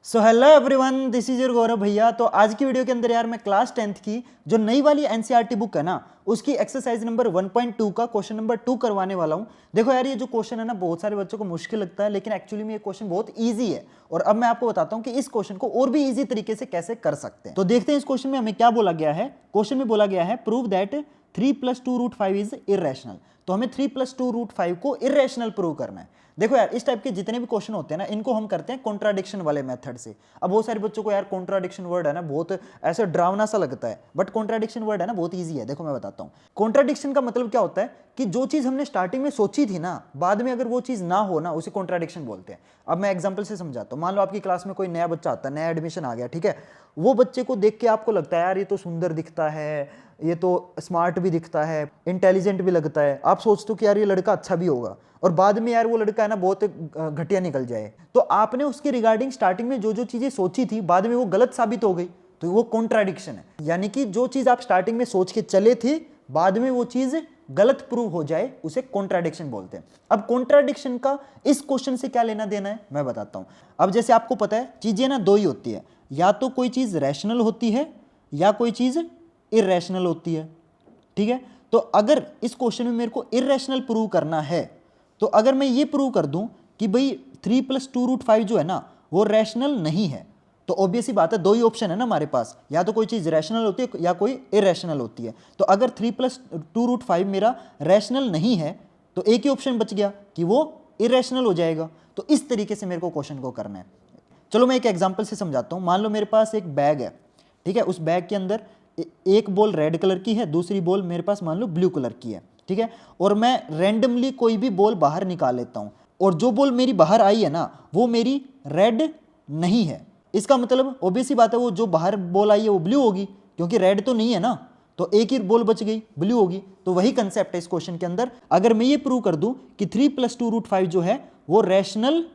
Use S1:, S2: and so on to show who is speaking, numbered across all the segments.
S1: So hello everyone, this is your Gaurav भैया। तो आज की वीडियो के अंदर यार मैं क्लास 10th की जो नई वाली एनसीईआरटी बुक है ना, उसकी एक्सरसाइज नंबर 1.2 का क्वेश्चन नंबर 2 करवाने वाला हूं। देखो यार, ये जो क्वेश्चन है ना, बहुत सारे बच्चों को मुश्किल लगता है, लेकिन एक्चुअली में ये क्वेश्चन बहुत ईजी है। और अब मैं आपको बताता हूं कि इस क्वेश्चन को और भी ईजी तरीके से कैसे कर सकते हैं। तो देखते हैं इस क्वेश्चन में हमें क्या बोला गया है। क्वेश्चन में बोला गया है प्रूव दैट 3 + 2√5 इज इरेशनल। तो हमें 3 + 2√5 को इरेशनल प्रूव करना है। देखो यार, इस टाइप के जितने भी क्वेश्चन होते हैं ना, इनको हम करते हैं कॉन्ट्राडिक्शन वाले मेथड से। अब बहुत सारे बच्चों को यार कॉन्ट्राडिक्शन वर्ड है ना बहुत ऐसे डरावना सा लगता है, बट कॉन्ट्राडिक्शन वर्ड है ना बहुत इजी है। देखो मैं बताता हूँ, कॉन्ट्राडिक्शन का मतलब क्या होता है कि जो चीज हमने स्टार्टिंग में सोची थी ना, बाद में अगर वो चीज ना हो ना, उसे कॉन्ट्राडिक्शन बोलते हैं। अब मैं एग्जाम्पल से समझाता हूँ। मान लो आपकी क्लास में कोई नया बच्चा आता है, नया एडमिशन आ गया, ठीक है। वो बच्चे को देख के आपको लगता है यार ये तो सुंदर दिखता है, ये तो स्मार्ट भी दिखता है, इंटेलिजेंट भी लगता है। आप सोचते हो कि यार ये लड़का अच्छा भी होगा, और बाद में यार वो लड़का है ना बहुत घटिया निकल जाए। तो आपने उसके रिगार्डिंग स्टार्टिंग में जो जो चीजें सोची थी, बाद में वो गलत साबित हो गई, तो वो कॉन्ट्राडिक्शन है। यानी कि जो चीज आप स्टार्टिंग में सोच के चले थे, बाद में वो चीज गलत प्रूव हो जाए, उसे कॉन्ट्राडिक्शन बोलते हैं। अब कॉन्ट्राडिक्शन का इस क्वेश्चन से क्या लेना देना है मैं बताता हूं। अब जैसे आपको पता है चीजें ना दो ही होती है, या तो कोई चीज रैशनल होती है या कोई चीज इरेशनल होती है, ठीक है। तो अगर इस क्वेश्चन में मेरे को इरेशनल प्रूव करना है, तो अगर मैं ये प्रूव कर दूं कि भाई 3 + 2√5 जो है ना वो रैशनल नहीं है, तो ऑब्वियस ही बात है, दो ही ऑप्शन है ना हमारे पास, या तो कोई चीज रैशनल होती है या कोई इरेशनल होती है। तो अगर 3 + 2√5 मेरा रैशनल नहीं है, तो एक ही ऑप्शन बच गया कि वो इरेशनल हो जाएगा। तो इस तरीके से मेरे को क्वेश्चन को करना है। चलो मैं एक एग्जाम्पल से समझाता हूँ। मान लो मेरे पास एक बैग है, ठीक है। उस बैग के अंदर एक बॉल रेड कलर की है, दूसरी बॉल मेरे पास मान लो ब्लू कलर की है, ठीक है। और मैं रैंडमली कोई भी बॉल बाहर निकाल लेता हूं, और जो बॉल मेरी बाहर आई है ना वो मेरी रेड नहीं है। इसका मतलब ऑब्वियस ही बात है, वो जो बाहर बॉल आई है वो ब्लू होगी, क्योंकि रेड तो नहीं है ना। तो एक ही बॉल बच गई, ब्लू होगी। तो वही कंसेप्ट है इस क्वेश्चन के अंदर। अगर मैं ये प्रूव कर दूं कि 3 + 2√5 जो है वो रैशनल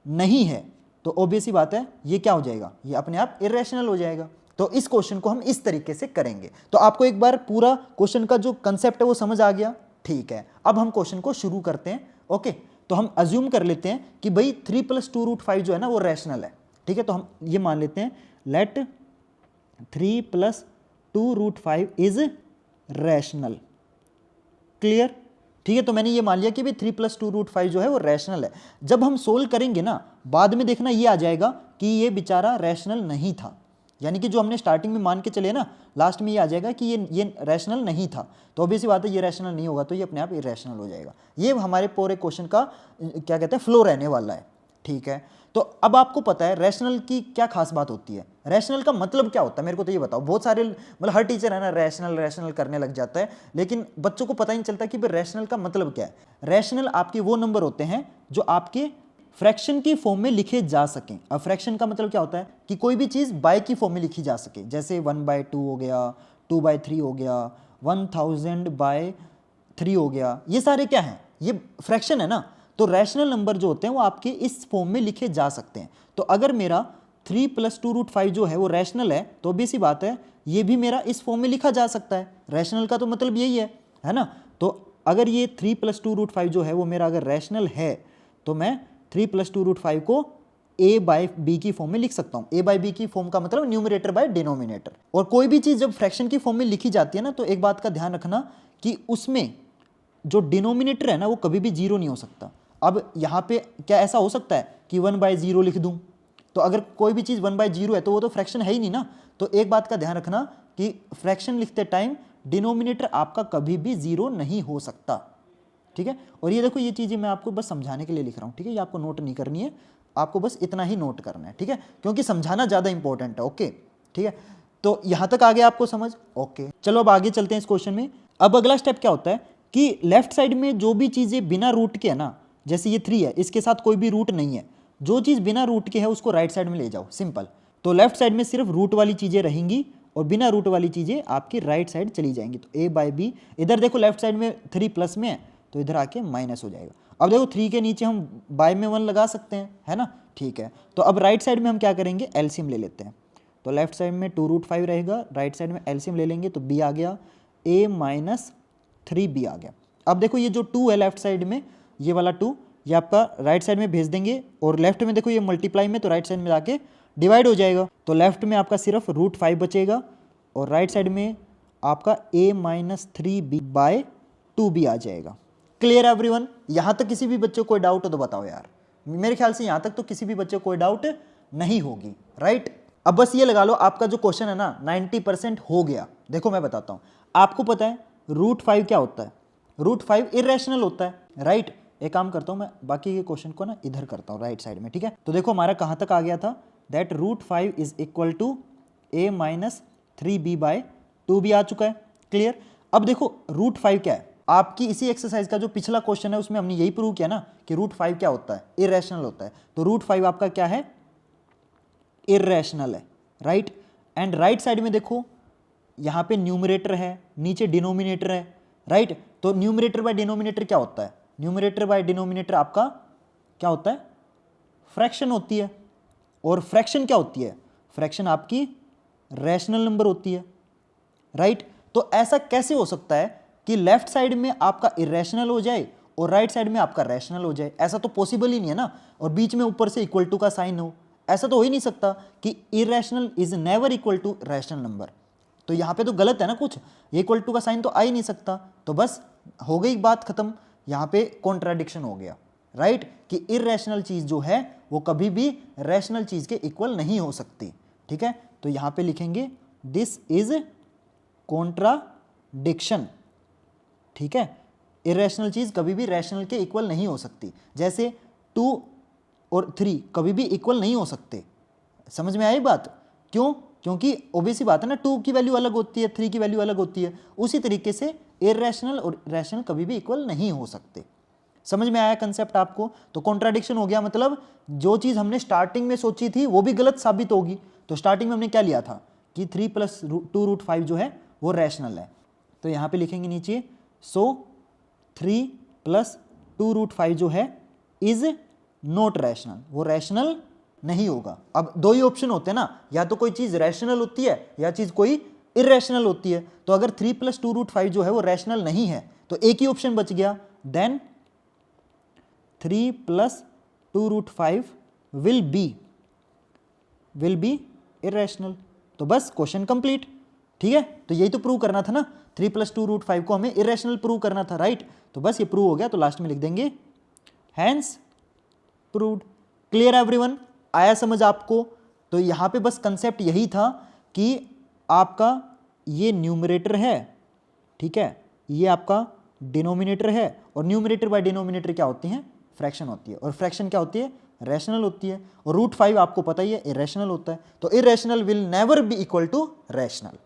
S1: नहीं है, तो ऑब्वियस ही बात है ये क्या हो जाएगा, ये अपने आप इरेशनल हो जाएगा। तो इस क्वेश्चन को हम इस तरीके से करेंगे। तो आपको एक बार पूरा क्वेश्चन का जो कंसेप्ट है वो समझ आ गया, ठीक है। अब हम क्वेश्चन को शुरू करते हैं। ओके, तो हम अज्यूम कर लेते हैं कि भाई 3 + 2√5 जो है ना वो रैशनल है, ठीक है। तो हम ये मान लेते हैं, लेट 3 + 2√5 इज रैशनल। क्लियर, ठीक है। तो मैंने ये मान लिया कि भाई 3 + 2√5 जो है वो रैशनल है। जब हम सोल्व करेंगे ना, बाद में देखना ये आ जाएगा कि ये बेचारा रैशनल नहीं था। यानी कि जो हमने स्टार्टिंग में मान के चले ना, लास्ट में ये आ जाएगा कि ये रैशनल नहीं था। तो ऑब्वियसली बात है ये रैशनल नहीं होगा, तो ये अपने आप इरेशनल हो जाएगा। ये हमारे पूरे क्वेश्चन का क्या कहते हैं फ्लो रहने वाला है, ठीक है। तो अब आपको पता है रैशनल की क्या खास बात होती है, रैशनल का मतलब क्या होता है, मेरे को तो ये बताओ। बहुत सारे मतलब हर टीचर है ना रैशनल रैशनल करने लग जाता है, लेकिन बच्चों को पता ही नहीं चलता कि भाई रैशनल का मतलब क्या है। रैशनल आपके वो नंबर होते हैं जो आपके फ्रैक्शन की फॉर्म में लिखे जा सकें। अब फ्रैक्शन का मतलब क्या होता है कि कोई भी चीज़ बाय की फॉर्म में लिखी जा सके। जैसे 1/2 हो गया, 2/3 हो गया, 1000/3 हो गया। ये सारे क्या हैं, ये फ्रैक्शन है ना। तो रैशनल नंबर जो होते हैं वो आपके इस फॉर्म में लिखे जा सकते हैं। तो अगर मेरा 3 + 2√5 जो है वो रैशनल है, तो भी सी बात है ये भी मेरा इस फॉर्म में लिखा जा सकता है। रैशनल का तो मतलब यही है ना। तो अगर ये 3 + 2√5 जो है वो मेरा अगर रैशनल है, तो मैं 3 + 2√5 को a/b की फॉर्म में लिख सकता हूं। a/b की फॉर्म का मतलब न्यूमरेटर बाय डिनोमिनेटर। और कोई भी चीज जब फ्रैक्शन की फॉर्म में लिखी जाती है ना, तो एक बात का ध्यान रखना कि उसमें जो डिनोमिनेटर है ना वो कभी भी जीरो नहीं हो सकता। अब यहाँ पे क्या ऐसा हो सकता है कि 1/0 लिख दूं, तो अगर कोई भी चीज 1/0 है तो वो तो फ्रैक्शन है ही नहीं ना। तो एक बात का ध्यान रखना कि फ्रैक्शन लिखते टाइम डिनोमिनेटर आपका कभी भी जीरो नहीं हो सकता, ठीक है। और ये देखो, ये चीजें मैं आपको बस समझाने के लिए लिख रहा हूं, ठीक है। ये आपको नोट नहीं करनी है, आपको बस इतना ही नोट करना है, ठीक है, क्योंकि समझाना ज्यादा इंपॉर्टेंट है। ओके, ठीक है। तो यहां तक आ गया आपको समझ। ओके, चलो अब आगे चलते हैं इस क्वेश्चन में। अब अगला स्टेप क्या होता है कि लेफ्ट साइड में जो भी चीजें बिना रूट के है ना, जैसे ये 3 है, इसके साथ कोई भी रूट नहीं है, जो चीज बिना रूट के है उसको राइट साइड में ले जाओ, सिंपल। तो लेफ्ट साइड में सिर्फ रूट वाली चीजें रहेंगी और बिना रूट वाली चीजें आपकी राइट साइड चली जाएंगी। तो a/b, इधर देखो लेफ्ट साइड में 3 प्लस में है, तो इधर आके माइनस हो जाएगा। अब देखो 3 के नीचे हम बाय में 1 लगा सकते हैं, है ना, ठीक है। तो अब राइट साइड में हम क्या करेंगे, एलसीएम ले लेते हैं। तो लेफ्ट साइड में 2√5 रहेगा, राइट साइड में एलसीएम ले लेंगे, तो b आ गया, a - 3b आ गया। अब देखो ये जो 2 है लेफ्ट साइड में, ये वाला 2, ये आपका राइट साइड में भेज देंगे और लेफ्ट में देखो ये मल्टीप्लाई में, तो राइट साइड में जाके डिवाइड हो जाएगा। तो लेफ्ट में आपका सिर्फ √5 बचेगा और राइट साइड में आपका a-3b/2b आ जाएगा। Clear everyone? यहाँ तक किसी भी बच्चे को कोई डाउट हो तो बताओ यार। मेरे ख्याल से यहाँ तक तो किसी भी बच्चे को कोई डाउट नहीं होगी, राइट? अब बस ये लगा लो आपका जो क्वेश्चन है ना 90% हो गया। देखो मैं बताता हूँ, आपको पता है √5 क्या होता है? √5 इरेशनल होता है, राइट? एक काम करता हूँ मैं, बाकी के क्वेश्चन को ना इधर करता हूँ राइट साइड में, ठीक है? तो देखो हमारा कहाँ तक आ गया था, that √5 is equal to a-3b/2b आ चुका है। क्लियर? अब देखो √5 क्या है, आपकी इसी एक्सरसाइज का जो पिछला क्वेश्चन है उसमें हमने यही प्रूव किया ना कि √5 क्या होता है, इरेशनल होता है। तो √5 आपका क्या है, इरेशनल है, राइट? एंड राइट साइड में देखो यहाँ पे न्यूमरेटर है, नीचे डिनोमिनेटर है, राइट? तो न्यूमरेटर बाय डिनोमिनेटर क्या होता है? न्यूमरेटर बाय डिनोमिनेटर आपका क्या होता है, फ्रैक्शन होती है। और फ्रैक्शन क्या होती है? फ्रैक्शन आपकी रैशनल नंबर होती है, राइट? तो ऐसा कैसे हो सकता है कि लेफ्ट साइड में आपका इरेशनल हो जाए और राइट साइड में आपका रैशनल हो जाए? ऐसा तो पॉसिबल ही नहीं है ना। और बीच में ऊपर से इक्वल टू का साइन हो, ऐसा तो हो ही नहीं सकता कि irrational is never equal to rational number. तो यहाँ पे तो गलत है ना कुछ, ये इक्वल टू का साइन तो आ ही नहीं सकता। तो बस हो गई बात खत्म, यहाँ पे कॉन्ट्राडिक्शन हो गया, राइट? कि इरेशनल चीज जो है वो कभी भी रैशनल चीज के इक्वल नहीं हो सकती, ठीक है? तो यहाँ पे लिखेंगे दिस इज कॉन्ट्राडिक्शन, ठीक है? इरेशनल चीज कभी भी रैशनल के इक्वल नहीं हो सकती। जैसे 2 और 3 कभी भी इक्वल नहीं हो सकते। समझ में आई बात? क्यों? क्योंकि ओबीसी बात है ना, 2 की वैल्यू अलग होती है, 3 की वैल्यू अलग होती है। उसी तरीके से इरेशनल और रैशनल कभी भी इक्वल नहीं हो सकते। समझ में आया कंसेप्ट आपको? तो कॉन्ट्राडिक्शन हो गया मतलब जो चीज हमने स्टार्टिंग में सोची थी वो भी गलत साबित होगी। तो स्टार्टिंग में हमने क्या लिया था कि 3 + 2√5 जो है वो रैशनल है। तो यहाँ पे लिखेंगे नीचे, सो 3 + 2√5 जो है इज नॉट रैशनल, वो रैशनल नहीं होगा। अब दो ही ऑप्शन होते हैं ना, या तो कोई चीज रैशनल होती है या चीज कोई इरेशनल होती है। तो अगर 3 + 2√5 जो है वो रैशनल नहीं है तो एक ही ऑप्शन बच गया, देन 3 + 2√5 विल बी इरेशनल। तो बस क्वेश्चन कंप्लीट, ठीक है? तो यही तो प्रूव करना था ना, 3 + 2√5 को हमें इरेशनल प्रूव करना था, राइट? तो बस ये प्रूव हो गया। तो लास्ट में लिख देंगे हैंस प्रूव्ड। Clear everyone? आया समझ आपको? तो यहाँ पे बस कंसेप्ट यही था कि आपका ये न्यूमरेटर है, ठीक है? ये आपका डिनोमिनेटर है और न्यूमरेटर बाय डिनोमिनेटर क्या होती है, फ्रैक्शन होती है। और फ्रैक्शन क्या होती है, रैशनल होती है। और √5 आपको पता ही है इरेशनल होता है। तो irrational will never be equal to rational.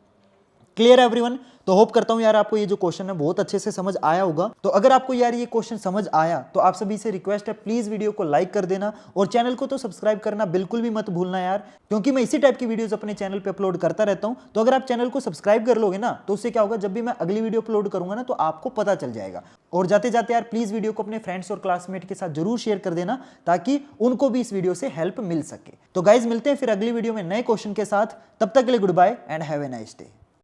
S1: Clear everyone? तो होप करता हूं यार आपको ये जो क्वेश्चन है बहुत अच्छे से समझ आया होगा। तो अगर आपको यार ये क्वेश्चन समझ आया तो आप सभी से रिक्वेस्ट है, प्लीज वीडियो को लाइक कर देना और चैनल को तो सब्सक्राइब करना बिल्कुल भी मत भूलना यार, क्योंकि मैं इसी टाइप की वीडियोस अपने चैनल पे अपलोड करता रहता हूं। तो अगर आप चैनल को सब्सक्राइब कर लोगे ना तो उससे क्या होगा, जब भी मैं अगली वीडियो अपलोड करूंगा ना तो आपको पता चल जाएगा। और जाते जाते यार प्लीज वीडियो को अपने फ्रेंड्स और क्लासमेट के साथ जरूर शेयर कर देना ताकि उनको भी इस वीडियो से हेल्प मिल सके। तो गाइज मिलते हैं फिर अगली वीडियो में नए क्वेश्चन के साथ, तब तक के लिए good bye and have a nice day.